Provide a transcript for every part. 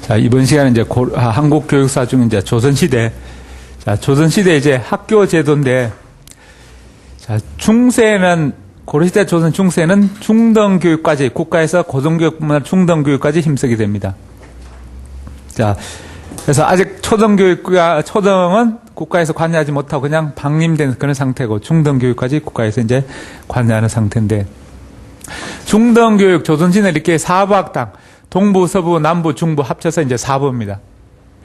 자, 이번 시간은 이제 한국 교육사 중 이제 조선시대. 자, 조선시대 이제 학교 제도인데, 자, 중세는, 고려시대 조선 중세는 중등교육까지, 국가에서 고등교육뿐만 아니라 중등교육까지 힘쓰게 됩니다. 자, 그래서 아직 초등은 국가에서 관여하지 못하고 그냥 방임된 그런 상태고, 중등교육까지 국가에서 이제 관여하는 상태인데, 중등교육, 조선시대는 이렇게 사부학당, 동부, 서부, 남부, 중부 합쳐서 이제 사부입니다.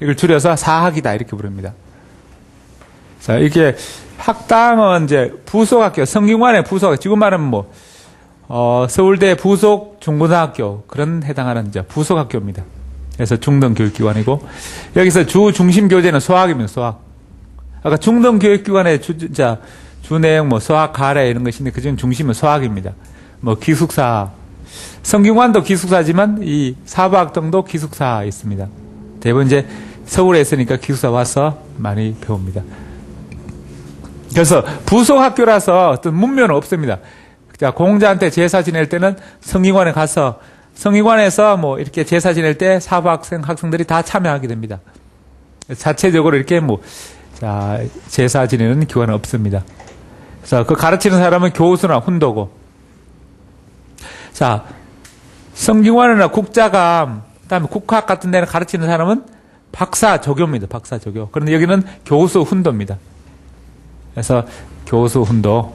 이걸 줄여서 사학이다, 이렇게 부릅니다. 자, 이게 학당은 이제 부속학교, 성균관의 부속, 지금 말하면 서울대 부속 중고등학교, 그런 해당하는 이제 부속학교입니다. 그래서 중등교육기관이고, 여기서 주 중심 교재는 수학입니다, 수학. 아까 중등교육기관의 주 내용, 수학, 가래 이런 것인데, 그중 중심은 수학입니다. 기숙사, 성균관도 기숙사지만, 이 사부학당도 기숙사 있습니다. 대부분 이제 서울에 있으니까 기숙사 와서 많이 배웁니다. 그래서 부속학교라서 어떤 문면은 없습니다. 자, 공자한테 제사 지낼 때는 성균관에 가서 성균관에서 이렇게 제사 지낼 때 학생들이 다 참여하게 됩니다. 자체적으로 이렇게 제사 지내는 기관은 없습니다. 그래서 그 가르치는 사람은 교수나 훈도고. 자, 성균관이나 국자감, 그다음에 국학 같은 데는 가르치는 사람은 박사조교입니다. 박사조교. 그런데 여기는 교수 훈도입니다. 그래서 교수 훈도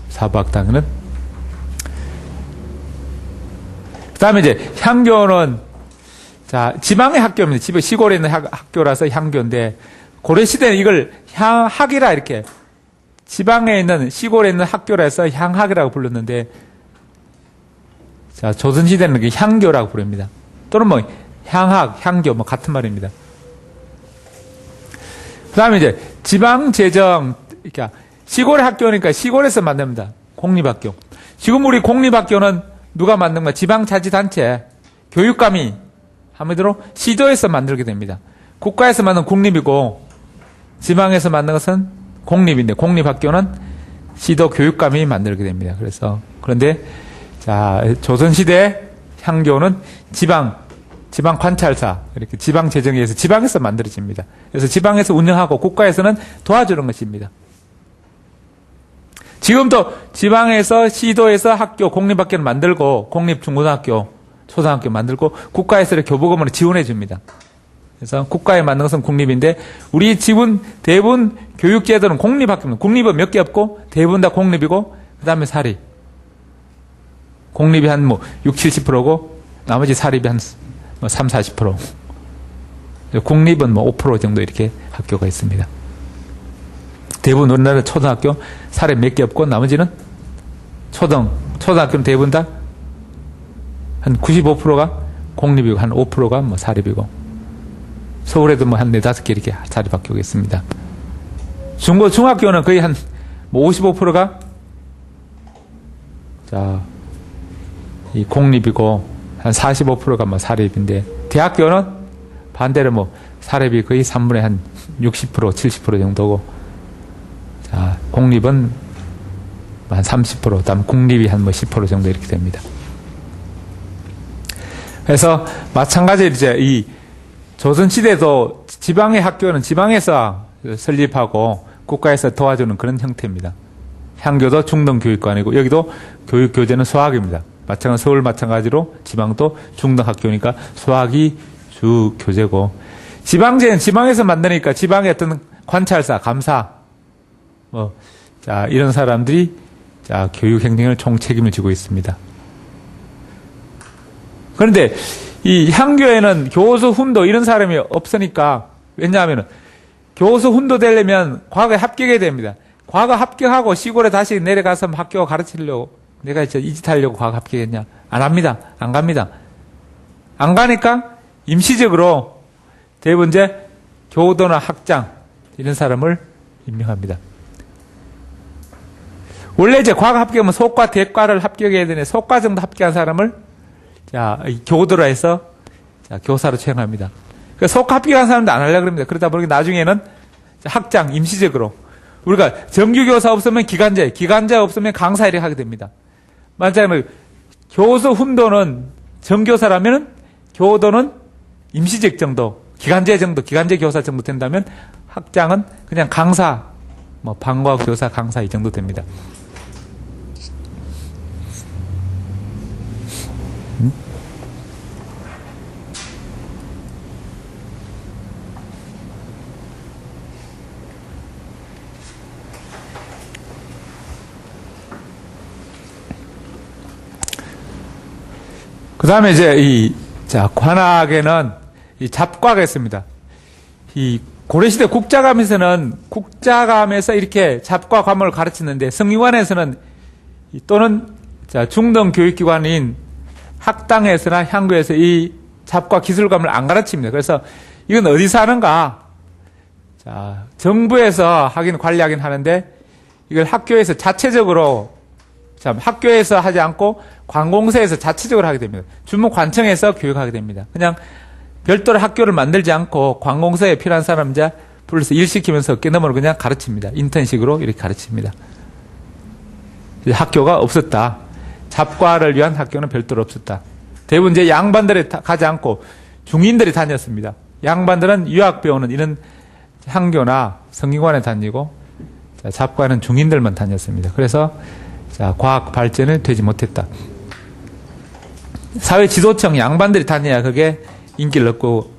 사부학당은. 그 다음에 이제 향교는, 자, 지방의 학교입니다. 시골에 있는 학교라서 향교인데, 고려시대는 이걸 향학이라 이렇게, 지방에 있는, 시골에 있는 학교라 해서 향학이라고 불렀는데, 자, 조선시대는 향교라고 부릅니다. 또는 향학, 향교, 같은 말입니다. 그 다음에 이제 지방재정, 그러니까 시골의 학교니까 시골에서 만듭니다. 공립학교. 지금 우리 공립학교는 누가 만든 거야? 지방자치단체, 교육감이 한마디로 시도에서 만들게 됩니다. 국가에서 만든 국립이고 지방에서 만든 것은 공립인데, 공립학교는 시도 교육감이 만들게 됩니다. 그런데 자, 조선시대 향교는 지방 관찰사, 이렇게 지방재정에 의해서 지방에서 만들어집니다. 그래서 지방에서 운영하고 국가에서는 도와주는 것입니다. 지금도 지방에서, 시도에서 학교, 공립학교를 만들고, 공립중고등학교, 초등학교 만들고, 국가에서 교부금으로 지원해 줍니다. 그래서 국가에 만든 것은 국립인데, 우리 지금 대부분 교육제도는 공립학교입니다. 국립은 몇 개 없고, 대부분 다 공립이고, 그 다음에 사립. 공립이 한 60, 70%고, 나머지 사립이 한 3, 40%. 국립은 5% 정도 이렇게 학교가 있습니다. 대부분 우리나라 초등학교 사립 몇 개 없고, 나머지는 초등학교는 대부분 다 한 95%가 공립이고, 한 5%가 사립이고, 서울에도 한 4, 5개 이렇게 사립학교가 있습니다. 중학교는 거의 한 55%가 이 공립이고, 한 45%가 사립인데, 대학교는 반대로 사립이 거의 3분의 한 60%, 70% 정도고, 자, 공립은 한 30%, 다음 국립이 한 10% 정도 이렇게 됩니다. 그래서 마찬가지로 이제 이 조선시대도 지방의 학교는 지방에서 설립하고 국가에서 도와주는 그런 형태입니다. 향교도 중등교육관이고, 여기도 교육교재는 수학입니다. 서울 마찬가지로 지방도 중등학교니까 수학이 주 교재고, 지방제는 지방에서 만드니까 지방의 어떤 관찰사, 감사, 이런 사람들이 교육 행정을 총 책임을 지고 있습니다. 그런데 이 향교에는 교수 훈도 이런 사람이 없으니까, 왜냐하면 교수 훈도 되려면 과거에 합격해야 됩니다. 과거 합격하고 시골에 다시 내려가서 학교 가르치려고, 내가 이제 이 짓 하려고 과거 합격했냐? 안 합니다. 안 갑니다. 안 가니까 임시적으로 대부분 이제 교도나 학장 이런 사람을 임명합니다. 원래 이제 과거 합격하면 소과, 대과를 합격해야 되는데, 소과 정도 합격한 사람을 교도로 해서 교사로 채용합니다. 그러니까 소과 합격한 사람도 안 하려고 합니다. 그러다 보니까 나중에는 학장, 임시적으로. 우리가 정규교사 없으면 기간제 없으면 강사 이렇게 하게 됩니다. 만약에 교수 훈도는 정교사라면 교도는 임시직 정도, 기간제 정도, 기간제 교사 정도 된다면 학장은 그냥 강사, 뭐 방과 교사, 강사 이 정도 됩니다. 그 다음에 이제 관학에는 이 잡과가 있습니다. 이 고려시대 국자감에서 이렇게 잡과 과목을 가르치는데 성균관에서는 또는 중등 교육기관인 학당에서나 향교에서 이 잡과 기술감을 안 가르칩니다. 그래서 이건 어디서 하는가? 정부에서 하긴 관리하긴 하는데 이걸 학교에서 자체적으로 학교에서 하지 않고 관공서에서 자체적으로 하게 됩니다. 주무관청에서 교육하게 됩니다. 그냥 별도로 학교를 만들지 않고 관공서에 필요한 사람 불러서 일시키면서 어깨너머로 그냥 가르칩니다. 인턴식으로 이렇게 가르칩니다. 학교가 없었다. 잡과를 위한 학교는 별도로 없었다. 대부분 이제 양반들이 가지 않고 중인들이 다녔습니다. 양반들은 유학 배우는 이런 향교나 성균관에 다니고 잡과는 중인들만 다녔습니다. 그래서 과학 발전은 되지 못했다. 사회 지도청 양반들이 다녀야 그게 인기를 얻고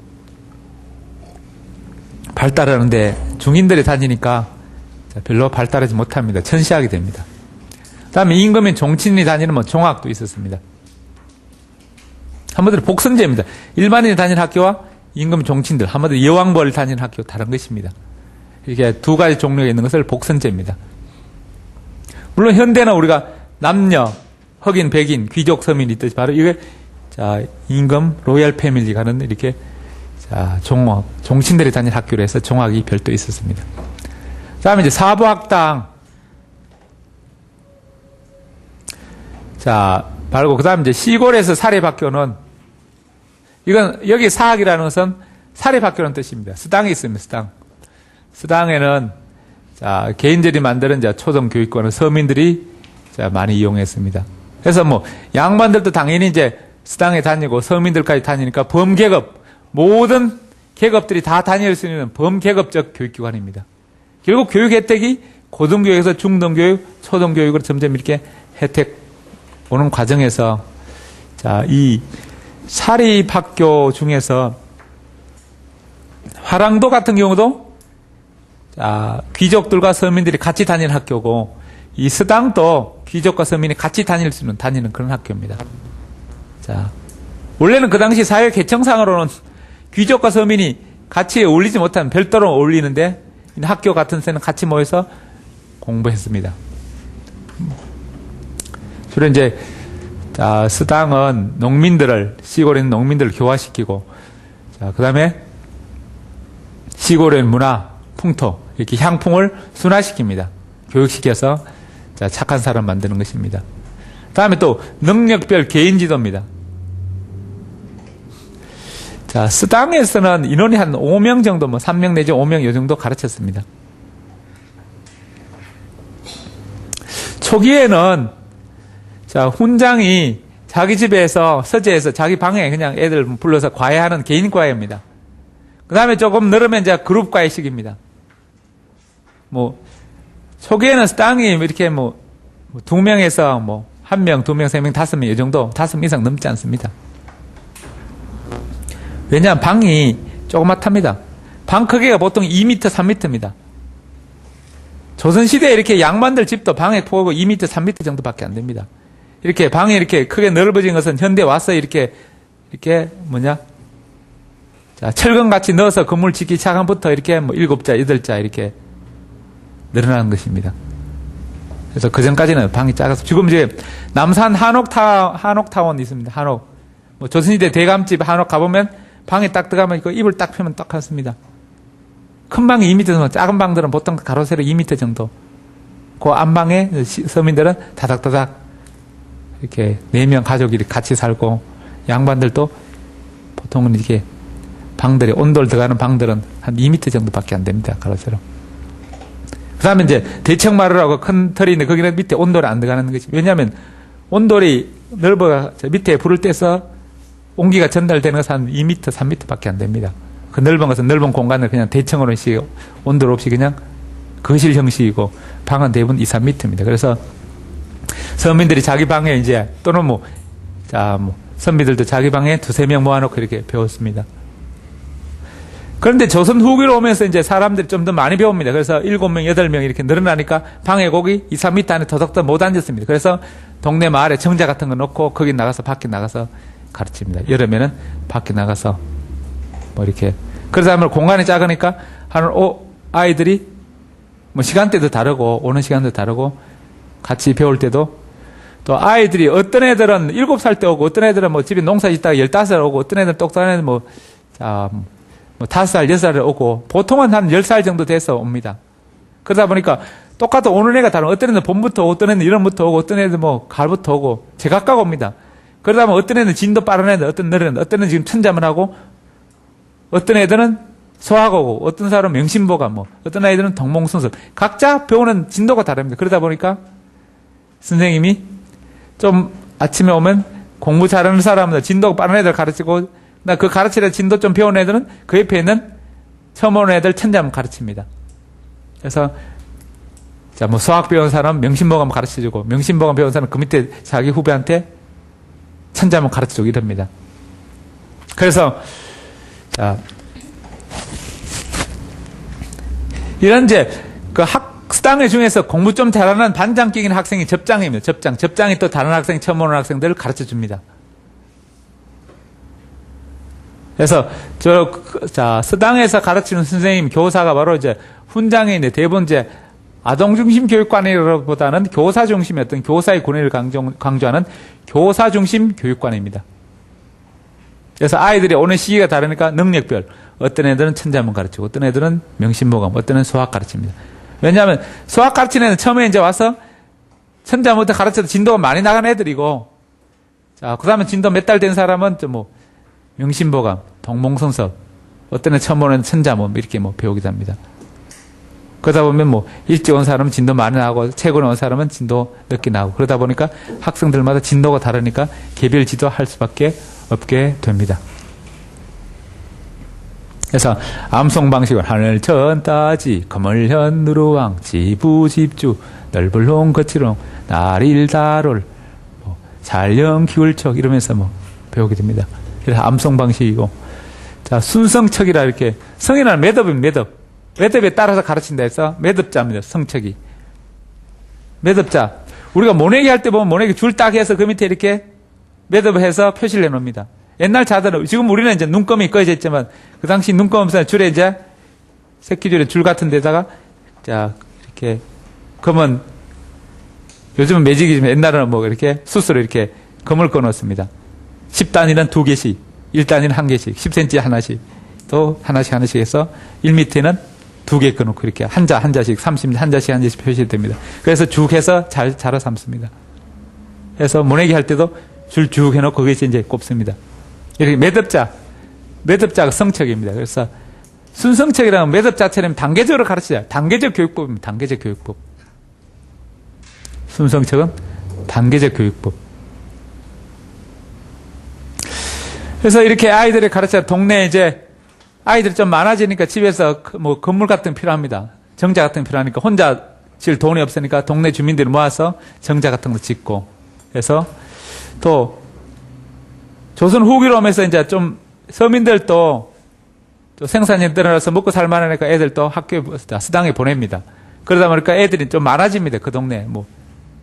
발달하는데 중인들이 다니니까 별로 발달하지 못합니다. 천시하게 됩니다. 다음에 임금인 종친이 다니는 종학도 있었습니다. 한마디로 복선제입니다. 일반인이 다니는 학교와 임금 종친들, 한마디로 여왕벌을 다니는 학교 다른 것입니다. 이렇게 두 가지 종류가 있는 것을 복선제입니다. 물론 현대는 우리가 남녀, 흑인, 백인, 귀족, 서민이 있듯이 바로 이게 임금, 로얄 패밀리가 하는 이렇게 종친들이 다니는 학교로 해서 종학이 별도 있었습니다. 다음에 이제 사부학당. 말고 그 다음에 이제 시골에서 사립학교는 이건 여기 사학이라는 것은 사립학교라는 뜻입니다. 스당이 있습니다. 스당. 스당에는 개인들이 만드는 초등교육권을 서민들이 많이 이용했습니다. 그래서 양반들도 당연히 이제 스당에 다니고 서민들까지 다니니까 범계급, 모든 계급들이 다 다닐 수 있는 범계급적 교육기관입니다. 결국 교육 혜택이 고등교육에서 중등교육, 초등교육으로 점점 이렇게 혜택 오는 과정에서 이 사립학교 중에서 화랑도 같은 경우도 귀족들과 서민들이 같이 다니는 학교고 이 스당도 귀족과 서민이 같이 다니는 그런 학교입니다. 원래는 그 당시 사회 계층상으로는 귀족과 서민이 같이 어울리지 못한 별도로 어울리는데 학교 같은 데는 같이 모여서 공부했습니다. 주로 이제 스당은 시골에 있는 농민들을 교화시키고 그 다음에 시골의 문화, 풍토 이렇게 향풍을 순화시킵니다. 교육시켜서 착한 사람 만드는 것입니다. 다음에 또 능력별 개인 지도입니다. 스당에서는 인원이 한 5명 정도, 3명 내지 5명 이 정도 가르쳤습니다. 초기에는 훈장이 자기 집에서 서재에서 자기 방에 그냥 애들 불러서 과외하는 개인 과외입니다. 그 다음에 조금 늘으면 이제 그룹 과외식입니다. 초기에는 스당이 이렇게 2명에서 1명, 2명, 3명, 5명 이 정도, 5명 이상 넘지 않습니다. 왜냐하면 방이 조그맣답니다. 방 크기가 보통 2m, 3m입니다. 조선시대에 이렇게 양반들 집도 방의 폭이 2m, 3m 정도밖에 안 됩니다. 이렇게 방이 이렇게 크게 넓어진 것은 현대 와서 이렇게 철근같이 넣어서 건물 짓기 시작한부터 이렇게 7자, 8자 이렇게 늘어나는 것입니다. 그래서 그 전까지는 방이 작아서 지금 이제 남산 한옥타운 있습니다. 한옥. 조선시대 대감집 한옥 가보면 방에 딱 들어가면 이불 딱 펴면 딱 같습니다. 큰 방이 2m 정도, 작은 방들은 보통 가로 세로 2m 정도. 그 안방에 서민들은 다닥다닥 이렇게 4명 가족이 같이 살고 양반들도 보통은 이렇게 방들이 온돌 들어가는 방들은 한 2m 정도밖에 안 됩니다. 가로 세로. 그 다음에 이제 대청마루라고 큰 털이 있는데 거기는 밑에 온돌이 안 들어가는 것이 왜냐하면 온돌이 넓어가 밑에 불을 떼서 온기가 전달되는 것은 한 2m, 3m 밖에 안 됩니다. 그 넓은 것은 넓은 공간을 그냥 대청으로 온도로 없이 그냥 거실 형식이고, 방은 대부분 2, 3m입니다. 그래서 서민들이 자기 방에 이제, 또는 선비들도 자기 방에 2-3명 모아놓고 이렇게 배웠습니다. 그런데 조선 후기로 오면서 이제 사람들이 좀 더 많이 배웁니다. 그래서 7명, 8명 이렇게 늘어나니까 방에 거기 2, 3m 안에 더덕더 못 앉았습니다. 그래서 동네 마을에 정자 같은 거 놓고 거기 나가서 밖에 나가서 가르칩니다. 여름에는 밖에 나가서 뭐 이렇게. 그러다 보면 공간이 작으니까 아이들이 뭐 시간대도 다르고 오는 시간도 다르고 같이 배울 때도 또 아이들이 어떤 애들은 7살 때 오고 어떤 애들은 뭐 집에 농사 짓다가 15살 오고 어떤 애들은 똑똑한 애들은 뭐 5살, 6살에 오고 보통은 한 10살 정도 돼서 옵니다. 그러다 보니까 똑같은 오는 애가 다른 어떤 애는 봄부터 오고 어떤 애는 여름부터 오고 어떤 애는 뭐 가을부터 오고 제각각 옵니다. 그러다 보면 어떤 애는 진도 빠른 애들, 어떤 애는 지금 천자문 하고 어떤 애들은 소학 오고 어떤 사람은 명심보감 뭐 어떤 아이들은 동몽순섭 각자 배우는 진도가 다릅니다. 그러다 보니까 선생님이 좀 아침에 오면 공부 잘하는 사람은 진도가 빠른 애들 가르치고 그 가르치는 진도 좀 배운 애들은 그 옆에 있는 처음 오는 애들 천자문 가르칩니다. 그래서 뭐 수학 배운 사람 명심보감 가르쳐주고 명심보감 배운 사람 그 밑에 자기 후배한테 천자문 가르쳐주고 이럽니다. 그래서 이런 이제 그 학당회 중에서 공부 좀 잘하는 반장 끼긴 학생이 접장입니다. 접장이 또 다른 학생 처음 오는 학생들을 가르쳐 줍니다. 그래서 서당에서 가르치는 선생님 교사가 바로 이제 훈장에 있는데 대부분 이제 아동 중심 교육관이라기보다는 교사 중심의 어떤 교사의 권위를 강조하는 교사 중심 교육관입니다. 그래서 아이들이 오는 시기가 다르니까 능력별 어떤 애들은 천자문 가르치고 어떤 애들은 명심보감 어떤 애는 수학 가르칩니다. 왜냐하면 수학 가르치는 애는 처음에 이제 와서 천자문부터 가르쳐도 진도가 많이 나간 애들이고 그 다음에 진도 몇 달 된 사람은 뭐 명심보감, 동몽성섭 어떤 애 처음 오는 천자문 이렇게 뭐 배우기도 합니다. 그러다 보면 뭐 일찍 온 사람은 진도 많이 나고 최근에 온 사람은 진도 늦게 나고 그러다 보니까 학생들마다 진도가 다르니까 개별 지도할 수밖에 없게 됩니다. 그래서 암송 방식은 하늘 천 따지 거물현 누르왕 지부집주 넓을홍 거칠홍 날일다롤 뭐 잘령 기울척 이러면서 뭐 배우게 됩니다. 그래서 암송 방식이고 순성척이라 이렇게 성이라는 매듭입니다. 매듭에 따라서 가르친다 해서 매듭자입니다. 성척이. 매듭자. 우리가 모내기 할 때 보면 모내기 줄 딱 해서 그 밑에 이렇게 매듭해서 표시를 해놓습니다. 옛날 자들은, 지금 우리는 이제 눈금이 꺼져 있지만, 그 당시 눈금 없어요. 줄에 이제, 새끼줄에 줄 같은 데다가, 이렇게, 그러면, 요즘은 매직이지만 옛날에는 뭐 이렇게 숯으로 이렇게 금을 꺼놓습니다. 10단위는 2개씩, 1단위는 1개씩, 10cm 하나씩, 또 하나씩 해서 1m는 2개 꺼놓고 이렇게 한 자씩 30m 한 자씩 표시됩니다. 그래서 쭉 해서 자로 삼습니다. 그래서 모내기 할 때도 줄 쭉 해놓고 거기서 이제 꼽습니다. 이렇게 매듭자가 성척입니다. 그래서 순성척이라는 매듭자처럼 단계적으로 가르치자. 단계적 교육법입니다. 단계적 교육법. 순성척은 단계적 교육법. 그래서 이렇게 아이들을 가르쳐 동네에 이제 아이들이 좀 많아지니까 집에서 뭐 건물 같은 거 필요합니다. 정자 같은 거 필요하니까 혼자 질 돈이 없으니까 동네 주민들을 모아서 정자 같은 거 짓고 그래서 또 조선 후기로 오면서 이제 좀 서민들도 또 생산이 늘어나서 먹고 살만하니까 애들도 학교에 수당에 보냅니다. 그러다 보니까 애들이 좀 많아집니다. 그 동네 뭐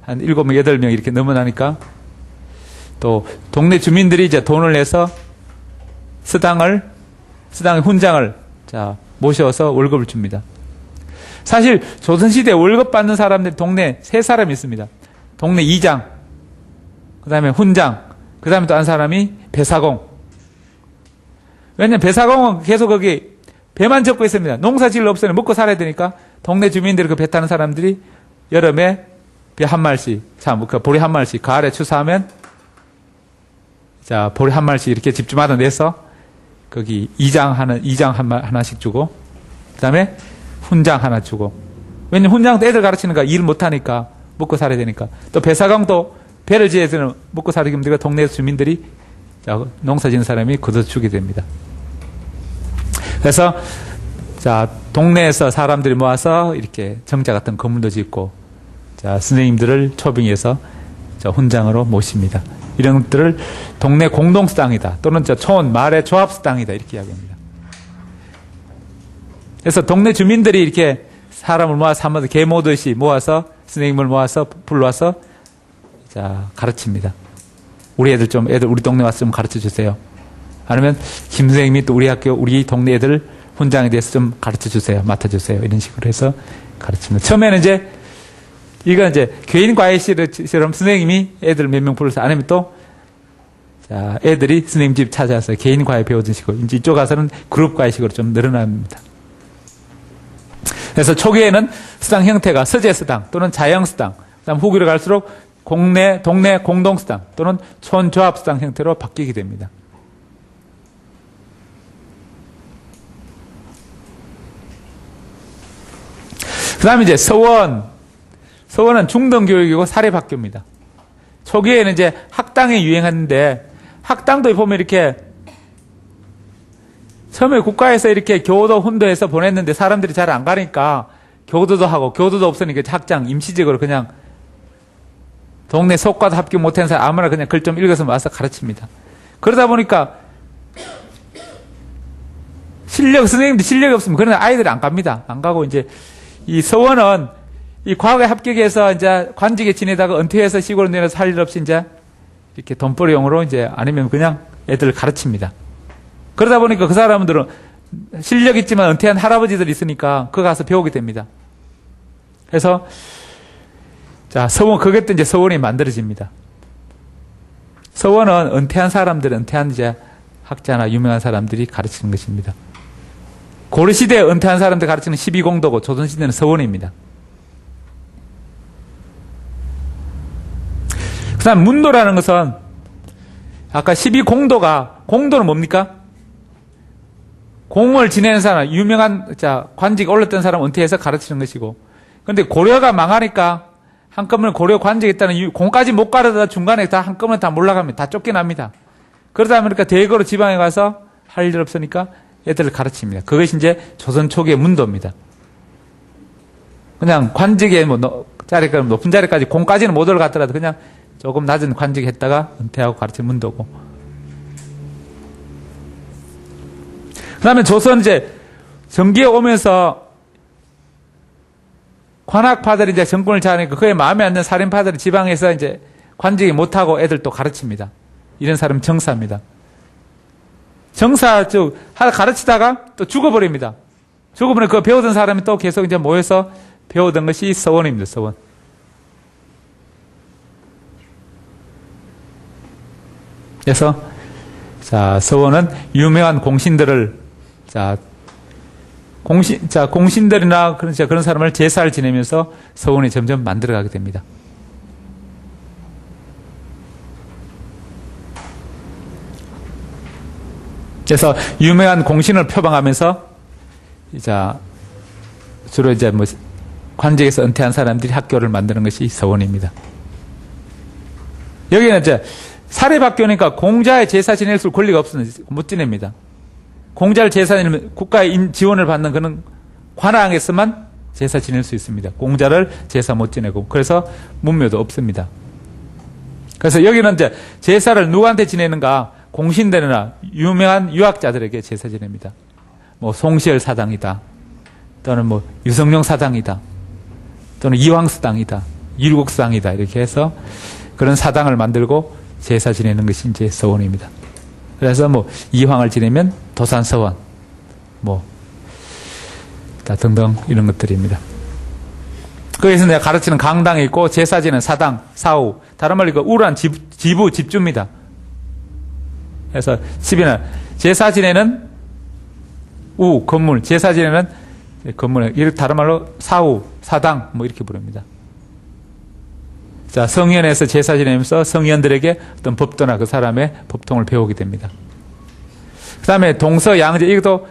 한 7명, 8명 이렇게 넘어나니까 또 동네 주민들이 이제 돈을 내서 수당의 훈장을 모셔서 월급을 줍니다. 사실 조선시대 월급 받는 사람들이 동네 3사람이 있습니다. 동네 이장, 그 다음에 훈장, 그 다음에 또 한 사람이 배사공. 왜냐면 배사공은 계속 거기 배만 적고 있습니다. 농사질 없으면 먹고 살아야 되니까 동네 주민들이 그 배 타는 사람들이 여름에 배 한 마리씩, 보리 한 마리씩, 가을에 추수하면 보리 한 마리씩 이렇게 집주마다 내서 거기 이장 하나씩 주고, 그 다음에 훈장 하나 주고. 왜냐면 훈장도 애들 가르치는 거 일 못하니까, 먹고 살아야 되니까. 또 배사강도 배를 지어서는 먹고 살기 힘들고 동네 주민들이 농사 짓는 사람이 거둬주게 됩니다. 그래서 자, 동네에서 사람들이 모아서 이렇게 정자 같은 건물도 짓고, 자, 선생님들을 초빙해서 훈장으로 모십니다. 이런 것들을 동네 공동수당이다, 또는 촌, 마을의 조합수당이다, 이렇게 이야기합니다. 그래서 동네 주민들이 이렇게 사람을 모아서 한번 개 모듯이 모아서 선생님을 모아서 불러와서 자, 가르칩니다. 우리 애들 우리 동네 와서 좀 가르쳐 주세요. 아니면 김 선생님이 또 우리 학교, 우리 동네 애들 훈장에 대해서 좀 가르쳐 주세요. 맡아주세요. 이런 식으로 해서 가르칩니다. 처음에는 이건 개인 과외실처럼 선생님이 애들 몇 명 불러서, 아니면 또, 자, 애들이 선생님 집 찾아서 개인 과외 배우던 식으로, 이제 이쪽 가서는 그룹 과외식으로 좀 늘어납니다. 그래서 초기에는 수당 형태가 서재수당 또는 자영수당, 그다음 후기로 갈수록 동네 공동수당 또는 촌조합수당 형태로 바뀌게 됩니다. 그 다음에 이제 서원은 중등교육이고 사립학교입니다. 초기에는 학당이 유행하는데, 학당도 보면 이렇게 처음에 국가에서 이렇게 교도 훈도해서 보냈는데 사람들이 잘 안 가니까 교도도 하고, 교도도 없으니까 학장 임시직으로 그냥 동네 속과도 합격 못하는 사람 아무나 그냥 글 좀 읽어서 와서 가르칩니다. 그러다 보니까 선생님들 실력이 없으면 그런 아이들이 안 갑니다. 안 가고, 이 서원은 이 과거에 합격해서 관직에 지내다가 은퇴해서 시골 내려서 할 일 없이 이렇게 돈벌이용으로 아니면 그냥 애들을 가르칩니다. 그러다 보니까 그 사람들은 실력 있지만 은퇴한 할아버지들이 있으니까 그거 가서 배우게 됩니다. 그래서 자, 그게 또 서원이 만들어집니다. 서원은 은퇴한 학자나 유명한 사람들이 가르치는 것입니다. 고려시대에 은퇴한 사람들 가르치는 12공도고 조선시대는 서원입니다. 그 다음 문도라는 것은 아까 12공도는 뭡니까? 공을 지내는 사람, 유명한 관직에 올랐던 사람 은퇴해서 가르치는 것이고, 그런데 고려가 망하니까 한꺼번에 고려 관직에 있다는 공까지 못 가르다 중간에 한꺼번에 다 몰라갑니다. 다 쫓겨납니다. 그러다 보니까 대거로 지방에 가서 할 일 없으니까 애들을 가르칩니다. 그것이 조선 초기의 문도입니다. 그냥 관직에 높은 자리까지 공까지는 못 올라갔더라도 그냥 조금 낮은 관직에 했다가 은퇴하고 가르치는 문도고. 그 다음에 조선 정기에 오면서 관학파들이 정권을 잡으니까 그에 마음에 안 드는 살인파들이 지방에서 관직이 못하고 애들 또 가르칩니다. 이런 사람 정사입니다. 정사 가르치다가 또 죽어버립니다. 죽어버리면 그 배우던 사람이 또 계속 모여서 배우던 것이 서원입니다. 서원. 그래서 서원은 유명한 공신들을 공신들이나 그런 사람을 제사를 지내면서 서원이 점점 만들어가게 됩니다. 그래서 유명한 공신을 표방하면서 주로 관직에서 은퇴한 사람들이 학교를 만드는 것이 서원입니다. 여기는 사립학교니까 공자의 제사 지낼 수 권리가 없으면 못 지냅니다. 공자를 제사 지내면 국가의 지원을 받는 그런 관왕에서만 제사 지낼 수 있습니다. 공자를 제사 못 지내고, 그래서 문묘도 없습니다. 그래서 여기는 제사를 누구한테 지내는가? 공신들이나 유명한 유학자들에게 제사 지냅니다. 송시열 사당이다, 또는 유성룡 사당이다, 또는 이황수당이다, 일국수당이다, 이렇게 해서 그런 사당을 만들고 제사 지내는 것이 서원입니다. 그래서 이황을 지내면 도산서원, 등등 이런 것들입니다. 거기서 내가 가르치는 강당이 있고, 제사 지내는 사당, 사후, 다른 말로 우란 지부, 집주입니다. 그래서 집이나 제사 지내는 건물, 제사 지내는 건물, 이렇게 다른 말로 사후, 사당 이렇게 부릅니다. 성현에서 제사 지내면서 성현들에게 어떤 법도나 그 사람의 법통을 배우게 됩니다. 그 다음에 동서양제, 이것도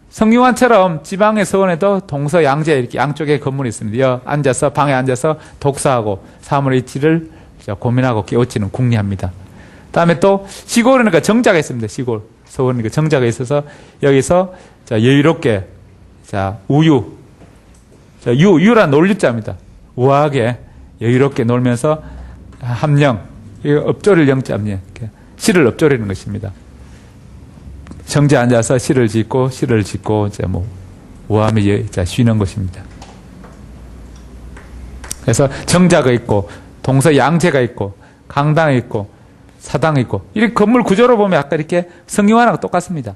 성균관처럼 지방의 서원에도 동서양제 이렇게 양쪽에 건물이 있습니다. 방에 앉아서 독서하고 사물의 이치를 고민하고 깨우치는 궁리합니다. 다음에 또 시골은 그 정자가 있습니다. 시골. 서울은 그 정자가 있어서 여기서 자, 여유롭게 자, 우유. 자, 유란 논류자입니다. 우아하게 여유롭게 놀면서 함령. 이거 엎조릴 영자입니다. 시를 엎조리는 것입니다. 정자에 앉아서 시를 짓고 이제 뭐 우아하게 쉬는 것입니다. 그래서 정자가 있고 동서양제가 있고 강당이 있고 사당이 있고 이 건물 구조로 보면 아까 이렇게 성경화랑 똑같습니다.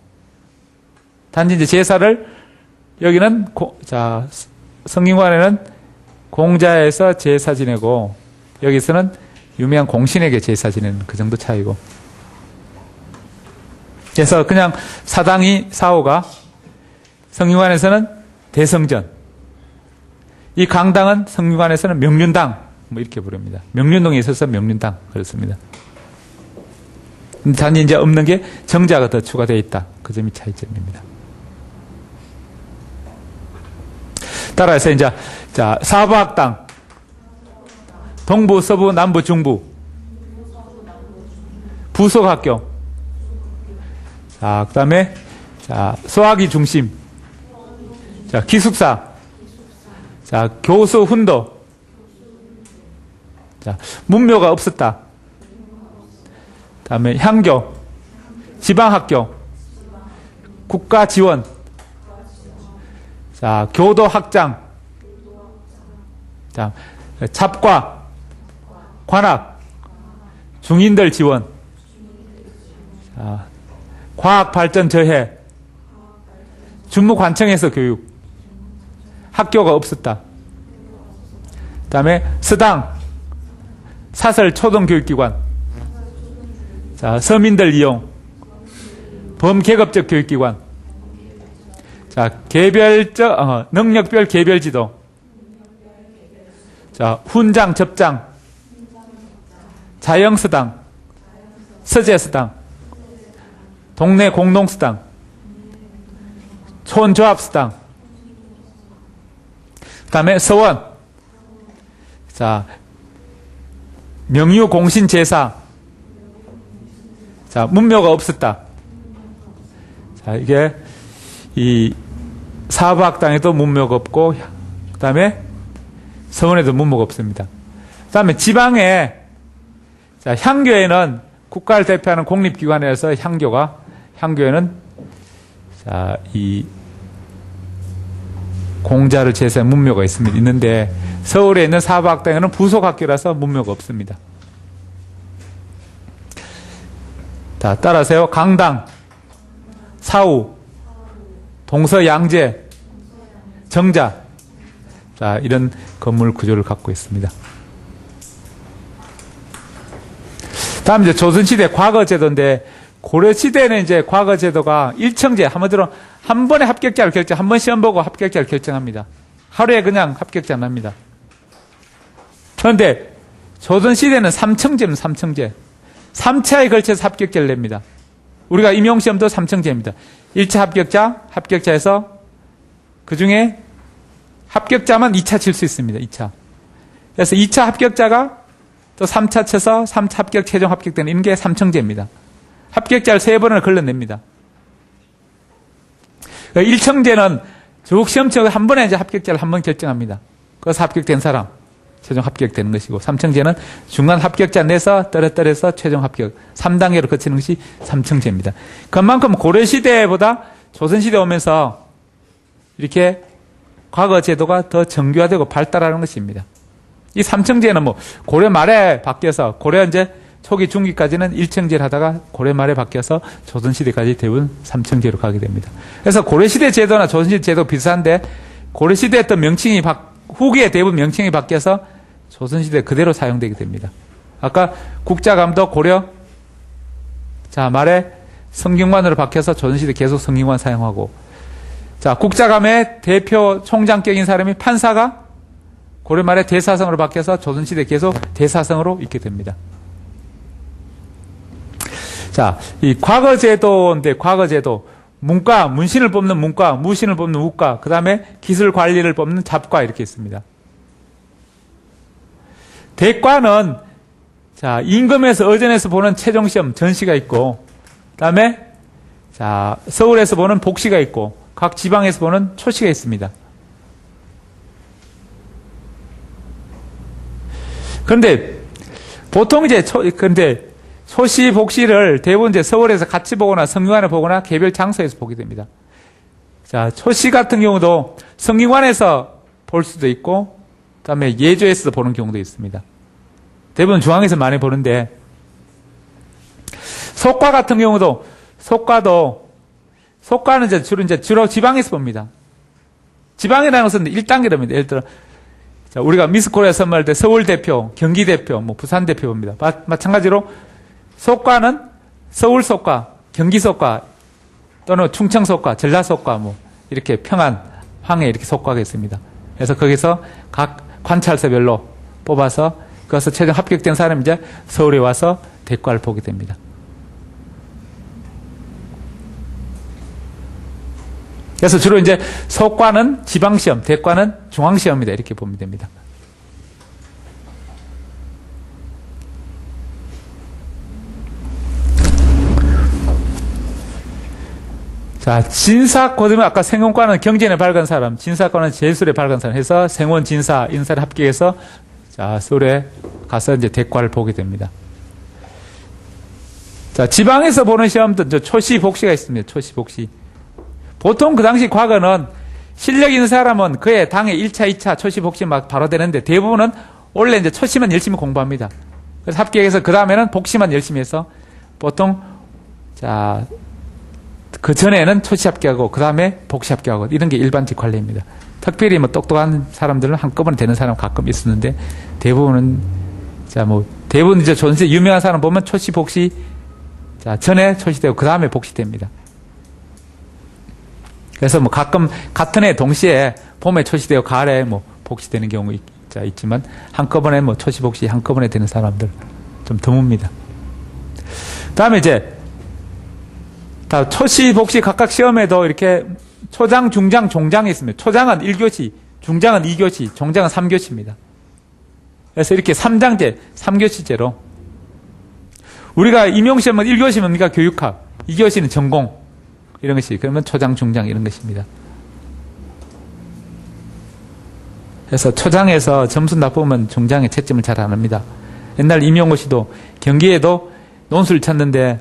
단지 이제 제사를 여기는 성경화에는 공자에서 제사 지내고 여기서는 유명한 공신에게 제사 지내는 그 정도 차이고. 그래서 그냥 사오가 성균관에서는 대성전, 이 강당은 성균관에서는 명륜당 뭐 이렇게 부릅니다. 명륜동에 있어서 명륜당 그렇습니다. 단지 이제 없는 게 정자가 더 추가되어 있다. 그 점이 차이점입니다. 따라서 이제 사부학당 동부, 서부, 남부, 중부 부속학교 자, 그 다음에 소학이 중심 자, 기숙사 자, 교수 훈도 자, 문묘가 없었다. 그 다음에 향교 지방학교 국가 지원 자, 교도 학장 자, 잡과 관악 중인들 지원 자, 과학발전 저해 준무관청에서 교육 학교가 없었다. 그 다음에 서당 사설 초등교육기관 자, 서민들 이용 범계급적 교육기관 자, 개별적 능력별 개별지도 자, 훈장 접장 자영서당 서재서당 동네 공동수당 촌조합수당 그 다음에 서원 자, 명유공신제사 자, 문묘가 없었다. 자, 이게 이 사부학당에도 문묘가 없고 그 다음에 서원에도 문묘가 없습니다. 그 다음에 지방에 자, 향교에는 국가를 대표하는 공립기관에서 향교에는 자, 이 공자를 제사한 문묘가 있는데 서울에 있는 사부학당에는 부속학교라서 문묘가 없습니다. 자, 따라서요. 강당, 사우, 동서양제, 정자 자, 이런 건물 구조를 갖고 있습니다. 다음 이제 조선시대 과거제도인데 고려시대는 이제 과거제도가 일청제 한마디로 한 번에 합격자를 결정, 한 번 시험 보고 합격자를 결정합니다. 하루에 그냥 합격자 안 납니다. 그런데 조선시대는 삼청제입니다. 삼청제. 3차에 걸쳐서 합격자를 냅니다. 우리가 임용시험도 삼청제입니다. 1차 합격자에서 그 중에 합격자만 2차 칠 수 있습니다. 2차. 그래서 2차 합격자가 또 3차 쳐서 3차 합격, 최종 합격되는 게 삼청제입니다. 합격자를 3번을 걸러냅니다. 1청제는 쭉 시험 치고 한 번에 이제 합격자를 한 번 결정합니다. 그래서 합격된 사람, 최종 합격되는 것이고, 3청제는 중간 합격자 내서 떨어뜨려서 최종 합격, 3단계로 거치는 것이 3청제입니다. 그만큼 고려시대보다 조선시대 오면서 이렇게 과거 제도가 더 정교화되고 발달하는 것입니다. 이 3청제는 뭐 고려 말에 바뀌어서 고려 이제 초기 중기까지는 1청제를 하다가 고려 말에 바뀌어서 조선시대까지 대부분 3청제로 가게 됩니다. 그래서 고려시대 제도나 조선시대 제도 비슷한데 고려시대 했던 명칭이 후기에 대부분 명칭이 바뀌어서 조선시대 그대로 사용되게 됩니다. 아까 국자감도 고려 자 말에 성균관으로 바뀌어서 조선시대 계속 성균관 사용하고 자 국자감의 대표 총장격인 사람이 판사가 고려 말에 대사성으로 바뀌어서 조선시대 계속 대사성으로 있게 됩니다. 자, 이 과거제도인데 과거제도 문과, 문신을 뽑는 문과, 무신을 뽑는 우과, 그 다음에 기술 관리를 뽑는 잡과 이렇게 있습니다. 대과는 자, 임금에서 의전에서 보는 최종시험 전시가 있고, 그 다음에, 자, 서울에서 보는 복시가 있고, 각 지방에서 보는 초시가 있습니다. 그런데, 보통 이제, 그런데, 초시, 복시를 대부분 이제 서울에서 같이 보거나 성균관에 보거나 개별 장소에서 보게 됩니다. 자, 초시 같은 경우도 성균관에서 볼 수도 있고, 그 다음에 예조에서 보는 경우도 있습니다. 대부분 중앙에서 많이 보는데, 속과 같은 경우도, 속과는 이제 주로 지방에서 봅니다. 지방이라는 것은 1단계랍니다. 예를 들어, 자, 우리가 미스 코리아 선발할 때 서울 대표, 경기 대표, 뭐 부산 대표 봅니다. 마찬가지로 속과는 서울 속과, 경기 속과, 또는 충청 속과, 전라 속과, 뭐 이렇게 평안, 황해 이렇게 속과가 있습니다. 그래서 거기서 각 관찰서별로 뽑아서 그것을 최종 합격된 사람이 이제 서울에 와서 대과를 보게 됩니다. 그래서 주로 이제 속과는 지방시험, 대과는 중앙시험이다. 이렇게 보면 됩니다. 자, 진사고등학교, 아까 생원과는 경전에 밝은 사람, 진사과는 재술에 밝은 사람 해서 생원, 진사, 인사를 합격해서 자, 서울에 가서 이제 대과를 보게 됩니다. 자, 지방에서 보는 시험도 초시, 복시가 있습니다. 초시, 복시. 보통 그 당시 과거는 실력 있는 사람은 그의 당의 1차, 2차, 초시, 복시 막 바로 되는데 대부분은 원래 이제 초시만 열심히 공부합니다. 그래서 합격해서 그 다음에는 복시만 열심히 해서 보통 자, 그 전에는 초시 합격하고 그 다음에 복시 합격하고 이런 게 일반적 관례입니다. 특별히 뭐 똑똑한 사람들은 한꺼번에 되는 사람 가끔 있었는데 대부분은 자, 뭐 대부분 이제 전세 유명한 사람 보면 초시, 복시 자, 전에 초시되고 그 다음에 복시됩니다. 그래서 뭐 가끔 같은 해 동시에 봄에 초시되고 가을에 뭐 복시되는 경우 있지만 한꺼번에 뭐 초시, 복시 한꺼번에 되는 사람들 좀 드뭅니다. 다음에 이제 다 초시, 복시 각각 시험에도 이렇게 초장, 중장, 종장이 있습니다. 초장은 1교시, 중장은 2교시, 종장은 3교시입니다. 그래서 이렇게 3장제, 3교시제로 우리가 임용시험은 1교시는 뭡니까? 교육학, 2교시는 전공 이런 것이 그러면 초장, 중장 이런 것입니다. 그래서 초장에서 점수 나쁘면 중장에 채점을 잘 안 합니다. 옛날 임용고 씨도 경기에도 논술을 쳤는데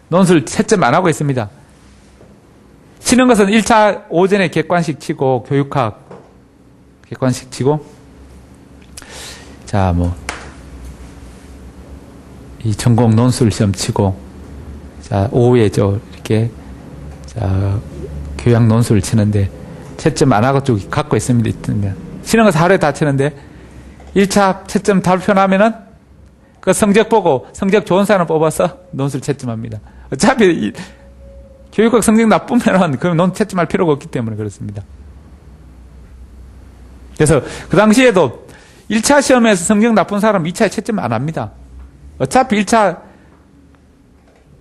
논술 채점 안 하고 있습니다. 치는 것은 1차 오전에 객관식 치고 교육학 객관식 치고 자, 뭐 이 전공 논술 시험 치고 자, 오후에 이렇게 자, 교양 논술을 치는데 채점 안 하고 쭉 갖고 있습니다. 치는 것은 하루에 다 치는데 1차 채점 발표 나면은 그 성적 보고 성적 좋은 사람 뽑아서 논술 채점합니다. 어차피 교육학 성적 나쁘면은 그럼 논 채점할 필요가 없기 때문에 그렇습니다. 그래서 그 당시에도 1차 시험에서 성적 나쁜 사람 2차에 채점 안 합니다. 어차피 1차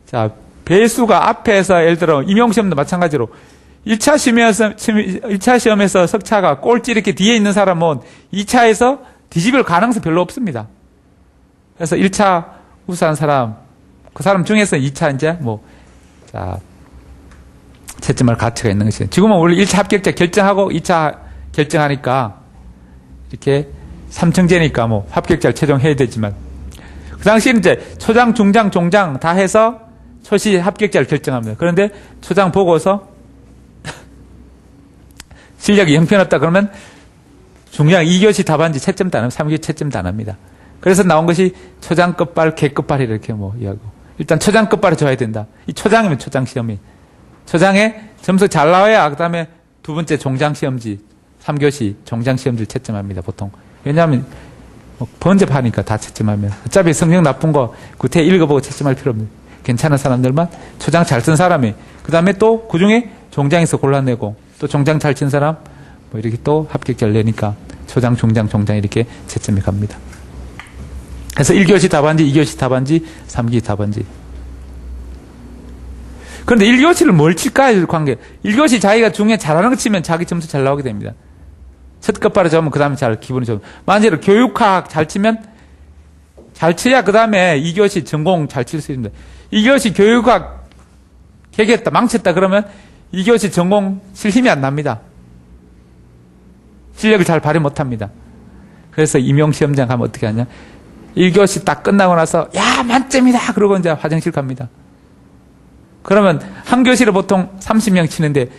자, 배수가 앞에서 예를 들어 임용시험도 마찬가지로 1차 시험에서 석차가 꼴찌 이렇게 뒤에 있는 사람은 2차에서 뒤집을 가능성이 별로 없습니다. 그래서 1차 우수한 사람, 그 사람 중에서 2차 이제 뭐, 자, 채점할 가치가 있는 것이에요. 지금은 원래 1차 합격자 결정하고 2차 결정하니까 이렇게 3층제니까 뭐 합격자를 최종해야 되지만 그 당시에는 이제 초장, 중장, 종장 다 해서 초시 합격자를 결정합니다. 그런데 초장 보고서 실력이 형편없다 그러면 중량 2교시 답안지 채점도 안 하고 3교시 채점도 안 합니다. 그래서 나온 것이 초장 끝발, 개 끝발이 이렇게 뭐 이야기하고 일단 초장 끝발을 줘야 된다. 이 초장이면 초장 시험이 초장에 점수 잘 나와야 그 다음에 두 번째 종장 시험지 3교시 종장 시험지를 채점합니다. 보통 왜냐하면 뭐 번잡하니까 다 채점하면 어차피 성적 나쁜 거 구태 읽어보고 채점할 필요 없는 괜찮은 사람들만 초장 잘 쓴 사람이 그 다음에 또 그중에 종장에서 골라내고 또 종장 잘 친 사람 뭐 이렇게 또 합격자를 내니까 초장, 종장, 종장 이렇게 채점이 갑니다. 그래서 1교시 답안지, 2교시 답안지, 3교시 답안지. 그런데 1교시를 뭘 칠까요? 관계. 1교시 자기가 중에 잘하는 거 치면 자기 점수 잘 나오게 됩니다. 첫 끝발을 잡으면 그 다음에 잘 기분이 좋고. 만약에 교육학 잘 치면 잘 쳐야 그 다음에 2교시 전공 잘 칠 수 있습니다. 2교시 교육학 개겼다, 망쳤다 그러면 2교시 전공 칠 힘이 안 납니다. 실력을 잘 발휘 못 합니다. 그래서 임용시험장 가면 어떻게 하냐? 1교시 딱 끝나고 나서, 야, 만점이다! 그러고 이제 화장실 갑니다. 그러면 한 교시를 보통 30명 치는데,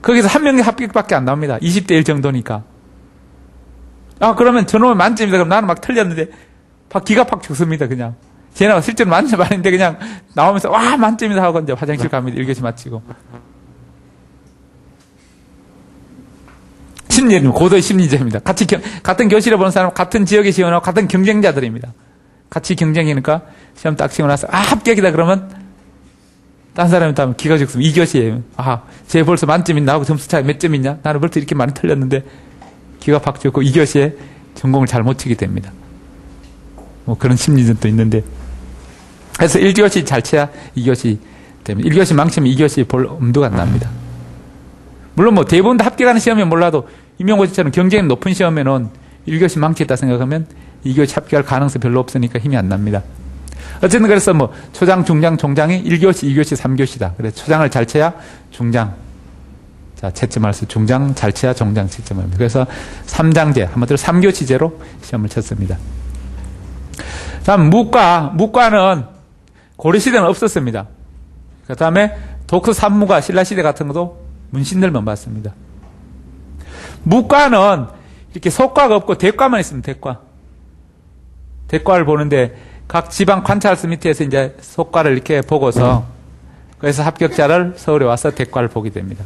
거기서 한 명이 합격밖에 안 나옵니다. 20대 1 정도니까. 아, 그러면 저놈은 만점이다. 그럼 나는 막 틀렸는데, 기가 팍 죽습니다, 그냥. 쟤는 실제로 만점 아닌데 그냥 나오면서, 와, 만점이다 하고 이제 화장실 갑니다. 1교시 마치고. 심리는 고도의 심리제입니다. 같은 교실에 보는 사람, 같은 지역에 지원하고 같은 경쟁자들입니다. 같이 경쟁이니까 시험 딱 치고 나서, 아, 합격이다 그러면, 딴 사람이 다 기가 죽습니다. 2교시에요. 아, 쟤 벌써 만점이 나하고 점수 차이 몇 점 있냐? 나는 벌써 이렇게 많이 틀렸는데, 기가 팍 죽고 2교시에 전공을 잘 못 치게 됩니다. 뭐 그런 심리전도 있는데. 그래서 1교시 잘 쳐야 2교시 됩니다. 1교시 망치면 2교시 볼 엄두가 안 납니다. 물론 뭐 대부분 다 합격하는 시험에 몰라도 임용고시처럼 경쟁이 높은 시험에는 1교시 망치겠다 생각하면 2교시 합격할 가능성이 별로 없으니까 힘이 안 납니다. 어쨌든 그래서 뭐 초장, 중장, 종장이 1교시, 2교시, 3교시다. 그래서 초장을 잘 쳐야 중장. 자, 채점할 수 중장 잘 쳐야 종장 채점합니다. 그래서 3장제, 한마디로 3교시제로 시험을 쳤습니다. 다음 무과는 고려시대는 없었습니다. 그 다음에 독서 산무과 신라시대 같은 것도 문신들만 봤습니다. 무과는 이렇게 속과가 없고 대과만 있습니다. 대과를 보는데 각 지방 관찰소 밑에서 이제 속과를 이렇게 보고서 그래서 합격자를 서울에 와서 대과를 보게 됩니다.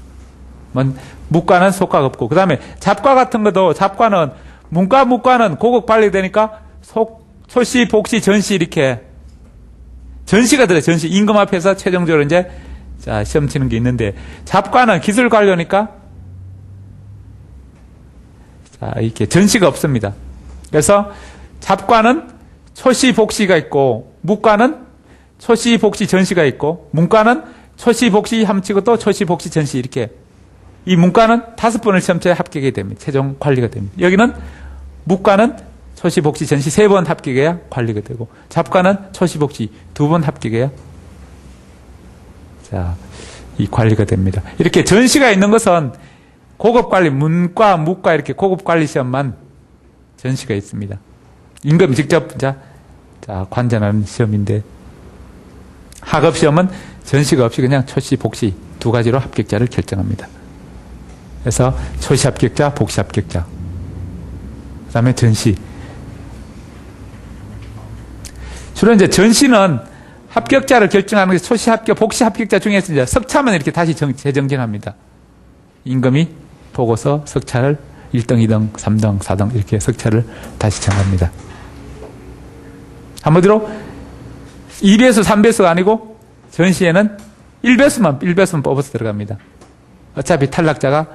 무과는 속과가 없고 그 다음에 잡과 같은 것도 잡과는 문과 무과는 고급 관리되니까 초시, 복시, 전시 이렇게 전시가 들어요. 전시 임금 앞에서 최종적으로 이제 자, 시험 치는 게 있는데, 잡과는 기술 관료니까, 자, 이렇게 전시가 없습니다. 그래서 잡과는 초시, 복시가 있고, 무과는 초시, 복시, 전시가 있고, 문과는 초시, 복시, 함치고 또 초시, 복시, 전시 이렇게. 이 문과는 5번을 시험체에 합격이 됩니다. 최종 관리가 됩니다. 여기는 무과는 초시, 복시, 전시 3번 합격해야 관리가 되고, 잡과는 초시, 복시 2번 합격해야 자, 이 관리가 됩니다. 이렇게 전시가 있는 것은 고급 관리, 문과, 무과 이렇게 고급 관리 시험만 전시가 있습니다. 임금 직접 자 관전하는 시험인데 학업 시험은 전시가 없이 그냥 초시, 복시 2가지로 합격자를 결정합니다. 그래서 초시 합격자, 복시 합격자, 그 다음에 전시. 주로 이제 전시는 합격자를 결정하는 게 초시 합격, 복시 합격자 중에서 이제 석차만 이렇게 다시 재정진합니다. 임금이 보고서 석차를 1등, 2등, 3등, 4등 이렇게 석차를 다시 정합니다. 한마디로 2배수, 3배수가 아니고 전시에는 1배수만 뽑아서 들어갑니다. 어차피 탈락자가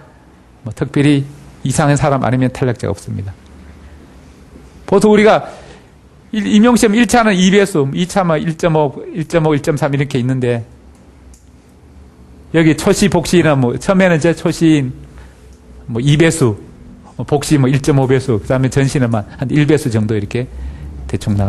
뭐 특별히 이상한 사람 아니면 탈락자가 없습니다. 보통 우리가 임용시험 1차는 2배수, 2차는 1.5, 1.3 이렇게 있는데 여기 초시, 복시는 뭐 처음에는 이제 초시인 뭐 2배수, 복시 뭐 1.5배수, 그 다음에 전시는 한 1배수 정도 이렇게 대충 나옵니다.